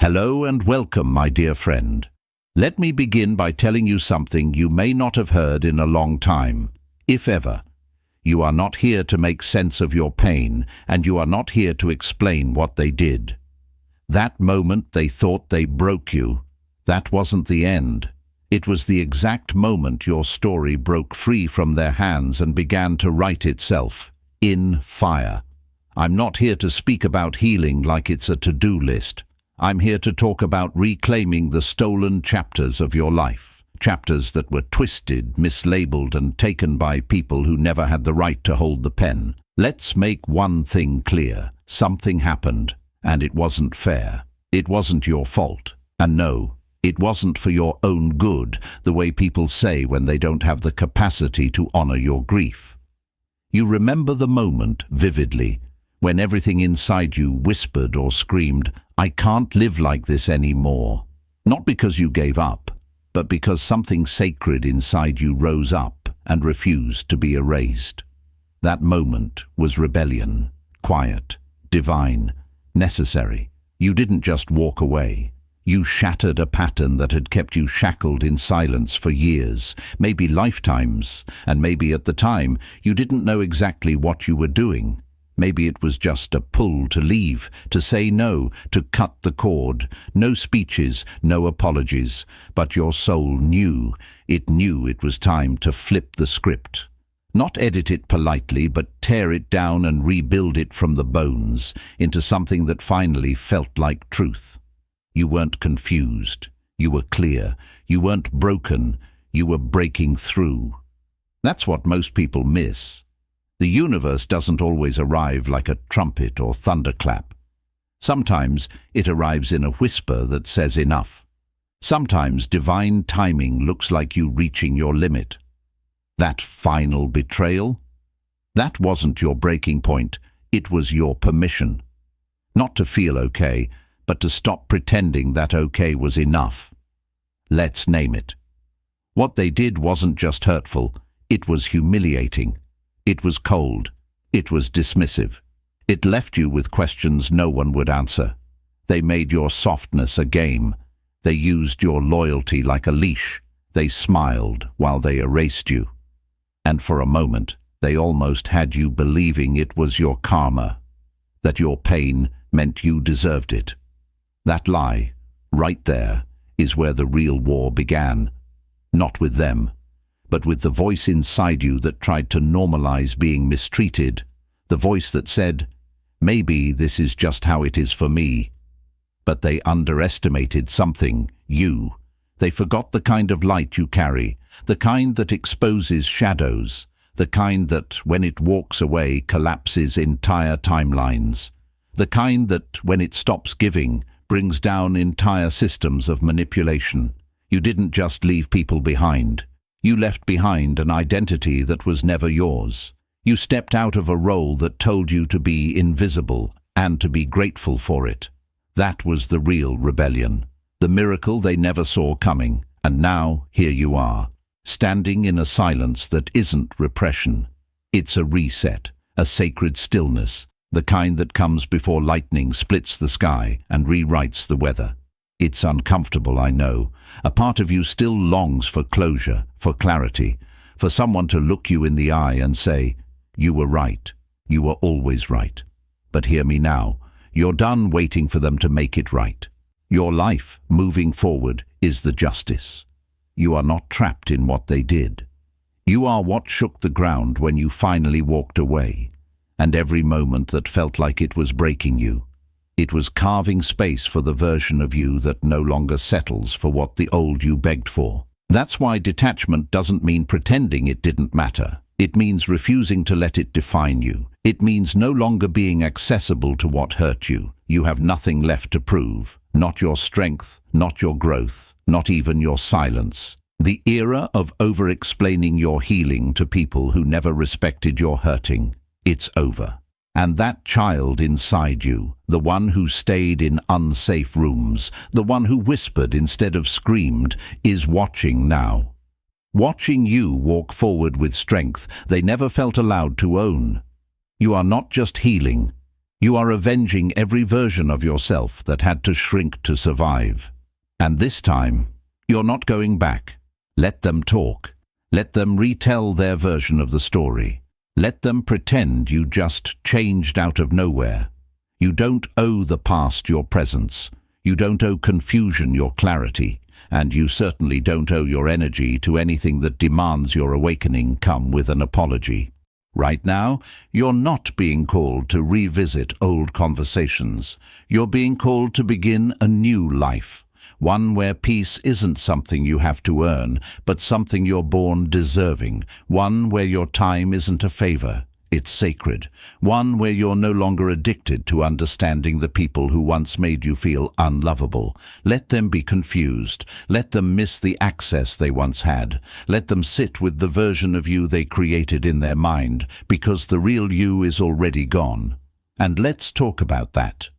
Hello and welcome, my dear friend. Let me begin by telling you something you may not have heard in a long time, if ever. You are not here to make sense of your pain, and you are not here to explain what they did. That moment they thought they broke you, that wasn't the end. It was the exact moment your story broke free from their hands and began to write itself, in fire. I'm not here to speak about healing like it's a to-do list. I'm here to talk about reclaiming the stolen chapters of your life. Chapters that were twisted, mislabeled, and taken by people who never had the right to hold the pen. Let's make one thing clear. Something happened, and it wasn't fair. It wasn't your fault. And no, it wasn't for your own good, the way people say when they don't have the capacity to honor your grief. You remember the moment vividly, when everything inside you whispered or screamed, "I can't live like this anymore." Not because you gave up, but because something sacred inside you rose up and refused to be erased. That moment was rebellion, quiet, divine, necessary. You didn't just walk away. You shattered a pattern that had kept you shackled in silence for years, maybe lifetimes, and maybe at the time you didn't know exactly what you were doing. Maybe it was just a pull to leave, to say no, to cut the cord. No speeches, no apologies. But your soul knew. It knew it was time to flip the script. Not edit it politely, but tear it down and rebuild it from the bones into something that finally felt like truth. You weren't confused. You were clear. You weren't broken. You were breaking through. That's what most people miss. The universe doesn't always arrive like a trumpet or thunderclap. Sometimes it arrives in a whisper that says enough. Sometimes divine timing looks like you reaching your limit. That final betrayal? That wasn't your breaking point. It was your permission. Not to feel okay, but to stop pretending that okay was enough. Let's name it. What they did wasn't just hurtful, it was humiliating. It was cold. It was dismissive. It left you with questions no one would answer. They made your softness a game. They used your loyalty like a leash. They smiled while they erased you. And for a moment, they almost had you believing it was your karma, that your pain meant you deserved it. That lie, right there, is where the real war began. Not with them, but with the voice inside you that tried to normalize being mistreated, the voice that said, "Maybe this is just how it is for me." But they underestimated something, you. They forgot the kind of light you carry, the kind that exposes shadows, the kind that, when it walks away, collapses entire timelines, the kind that, when it stops giving, brings down entire systems of manipulation. You didn't just leave people behind. You left behind an identity that was never yours. You stepped out of a role that told you to be invisible and to be grateful for it. That was the real rebellion, the miracle they never saw coming. And now, here you are, standing in a silence that isn't repression. It's a reset, a sacred stillness, the kind that comes before lightning splits the sky and rewrites the weather. It's uncomfortable, I know. A part of you still longs for closure, for clarity, for someone to look you in the eye and say, "You were right. You were always right." But hear me now. You're done waiting for them to make it right. Your life, moving forward, is the justice. You are not trapped in what they did. You are what shook the ground when you finally walked away, and every moment that felt like it was breaking you. It was carving space for the version of you that no longer settles for what the old you begged for. That's why detachment doesn't mean pretending it didn't matter. It means refusing to let it define you. It means no longer being accessible to what hurt you. You have nothing left to prove. Not your strength, not your growth, not even your silence. The era of over-explaining your healing to people who never respected your hurting, it's over. And that child inside you, the one who stayed in unsafe rooms, the one who whispered instead of screamed, is watching now. Watching you walk forward with strength they never felt allowed to own. You are not just healing, You are avenging every version of yourself that had to shrink to survive. And this time, you're not going back. Let them talk. Let them retell their version of the story. Let them pretend you just changed out of nowhere. You don't owe the past your presence. You don't owe confusion your clarity. And you certainly don't owe your energy to anything that demands your awakening come with an apology. Right now, you're not being called to revisit old conversations. You're being called to begin a new life. One where peace isn't something you have to earn, but something you're born deserving. One where your time isn't a favor, it's sacred. One where you're no longer addicted to understanding the people who once made you feel unlovable. Let them be confused. Let them miss the access they once had. Let them sit with the version of you they created in their mind, because the real you is already gone. And let's talk about that.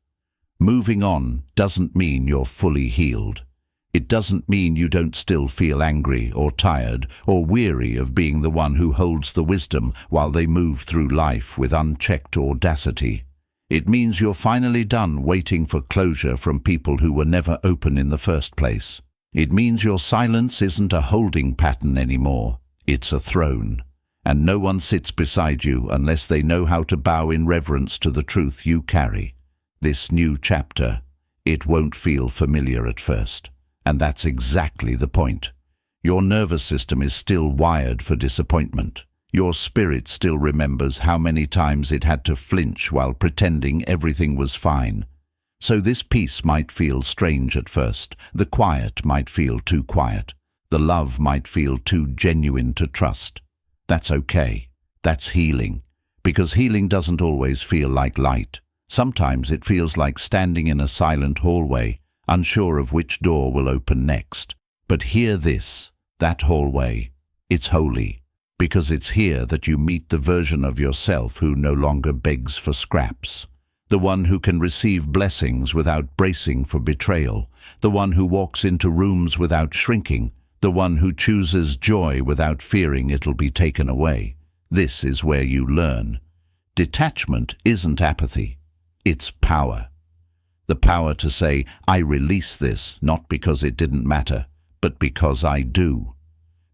Moving on doesn't mean you're fully healed. It doesn't mean you don't still feel angry or tired or weary of being the one who holds the wisdom while they move through life with unchecked audacity. It means you're finally done waiting for closure from people who were never open in the first place. It means your silence isn't a holding pattern anymore. It's a throne. And no one sits beside you unless they know how to bow in reverence to the truth you carry. This new chapter, it won't feel familiar at first. And that's exactly the point. Your nervous system is still wired for disappointment. Your spirit still remembers how many times it had to flinch while pretending everything was fine. So this peace might feel strange at first. The quiet might feel too quiet. The love might feel too genuine to trust. That's okay. That's healing. Because healing doesn't always feel like light. Sometimes it feels like standing in a silent hallway, unsure of which door will open next. But hear this, that hallway, it's holy, because it's here that you meet the version of yourself who no longer begs for scraps. The one who can receive blessings without bracing for betrayal. The one who walks into rooms without shrinking. The one who chooses joy without fearing it'll be taken away. This is where you learn. Detachment isn't apathy. It's power. The power to say, I release this, not because it didn't matter, but because I do.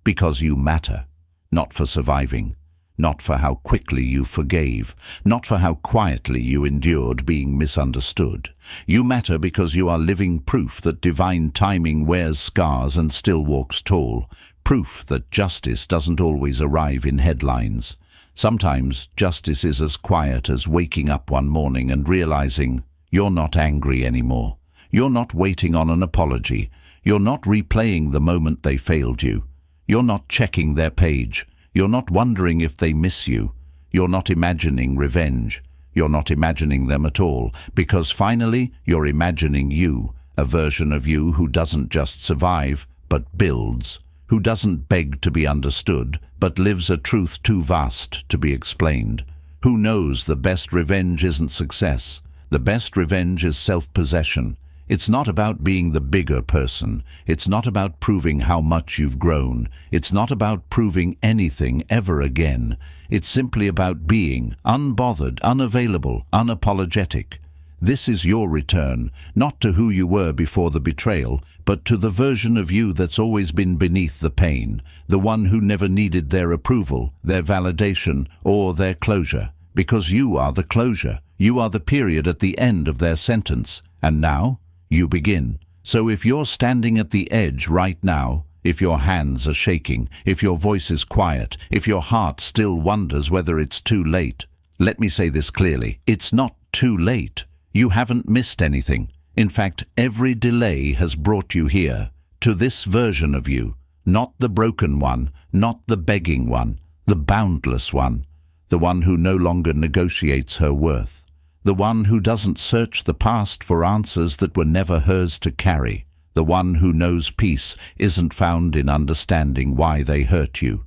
Because you matter, not for surviving, not for how quickly you forgave, not for how quietly you endured being misunderstood. You matter because you are living proof that divine timing wears scars and still walks tall, proof that justice doesn't always arrive in headlines. Sometimes justice is as quiet as waking up one morning and realizing you're not angry anymore. You're not waiting on an apology. You're not replaying the moment they failed you. You're not checking their page. You're not wondering if they miss you. You're not imagining revenge. You're not imagining them at all, because finally you're imagining you, a version of you who doesn't just survive, but builds, who doesn't beg to be understood, but lives a truth too vast to be explained, who knows the best revenge isn't success. The best revenge is self-possession. It's not about being the bigger person. It's not about proving how much you've grown. It's not about proving anything ever again. It's simply about being unbothered, unavailable, unapologetic. This is your return, not to who you were before the betrayal, but to the version of you that's always been beneath the pain, the one who never needed their approval, their validation, or their closure. Because you are the closure. You are the period at the end of their sentence. And now, you begin. So if you're standing at the edge right now, if your hands are shaking, if your voice is quiet, if your heart still wonders whether it's too late, let me say this clearly. It's not too late. You haven't missed anything. In fact, every delay has brought you here, to this version of you, not the broken one, not the begging one, the boundless one, the one who no longer negotiates her worth, the one who doesn't search the past for answers that were never hers to carry, the one who knows peace isn't found in understanding why they hurt you.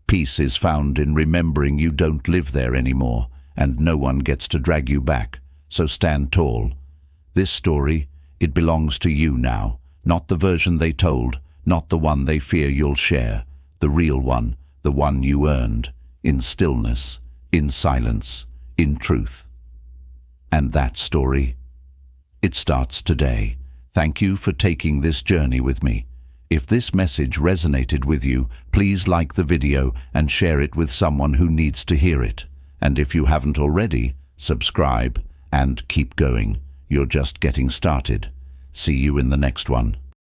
Peace is found in remembering you don't live there anymore, and no one gets to drag you back. So stand tall. This story, it belongs to you now, not the version they told, not the one they fear you'll share, the real one, the one you earned, in stillness, in silence, in truth. And that story? It starts today. Thank you for taking this journey with me. If this message resonated with you, please like the video and share it with someone who needs to hear it. And if you haven't already, subscribe and keep going. You're just getting started. See you in the next one.